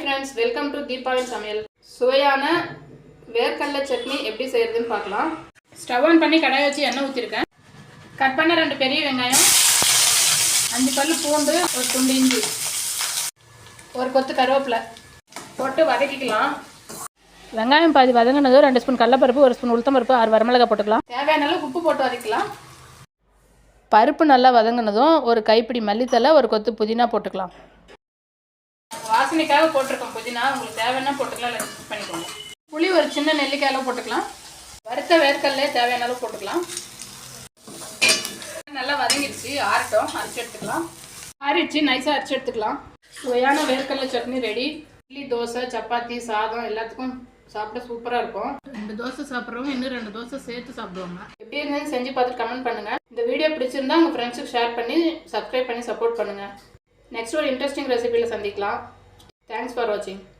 friends, welcome to Deepavali Samayal. சுவையான வேர்க்கடலை சட்னி எப்படி செய்யறதுன்னு பார்க்கலாம். ஸ்டவ் ஆன் பண்ணி கடாய் வச்சு எண்ணெய் ஊத்திருக்கேன். கட் பண்ண 2 பெரிய வெங்காயம், 5 பல்லு பூண்டு, ஒரு துண்டு இஞ்சி, ஒரு கொத்து கருவேப்பிலை போட்டு வதக்கிக்கலாம். வெங்காயம் பாதி வதங்கினதும் 2 ஸ்பூன் கடலைப்பருப்பு, 1 ஸ்பூன் உளுத்தம்பருப்பு, 6 வரமிளகாய் போட்டுக்கலாம். தேவையான அளவு உப்பு போட்டு வதக்கலாம். பருப்பு நல்லா வதங்கினதும் ஒரு கைப்பிடி மல்லித்தலை, ஒரு கொத்து புதினா போட்டுக்கலாம். வாசனைக்காக போட்டிருக்கோம் புதினா, உங்களுக்கு தேவைன்னா போட்டுக்கலாம், இல்லை மிக்ஸ் பண்ணிக்கோங்க. புளி ஒரு சின்ன நெல்லிக்காய் அளவு போட்டுக்கலாம். வறுத்த வேர்க்கடலை தேவையான அளவு போட்டுக்கலாம். நல்லா வதங்கிடுச்சு, ஆறட்டும், அரைச்சி எடுத்துக்கலாம். ஆறிடுச்சு, நைஸாக அரைச்சி எடுத்துக்கலாம். சுவையான வேர்க்கடலை சட்னி ரெடி. இட்லி, தோசை, சப்பாத்தி, சாதம் எல்லாத்துக்கும் சாப்பிட சூப்பராக இருக்கும். 2 தோசை சாப்பிட்றவங்க இன்னும் 2 தோசை சேர்த்து சாப்பிடுவாங்க. எப்படி இருந்ததுன்னு செஞ்சு பார்த்துட்டு கமெண்ட் பண்ணுங்கள். இந்த வீடியோ பிடிச்சிருந்தா உங்கள் ஃப்ரெண்ட்ஸுக்கு ஷேர் பண்ணி சப்ஸ்கிரைப் பண்ணி சப்போர்ட் பண்ணுங்கள். நெக்ஸ்ட் ஒரு இன்ட்ரெஸ்டிங் ரெசிபியில் சந்திக்கலாம். தேங்க்ஸ் ஃபார் வாட்சிங்.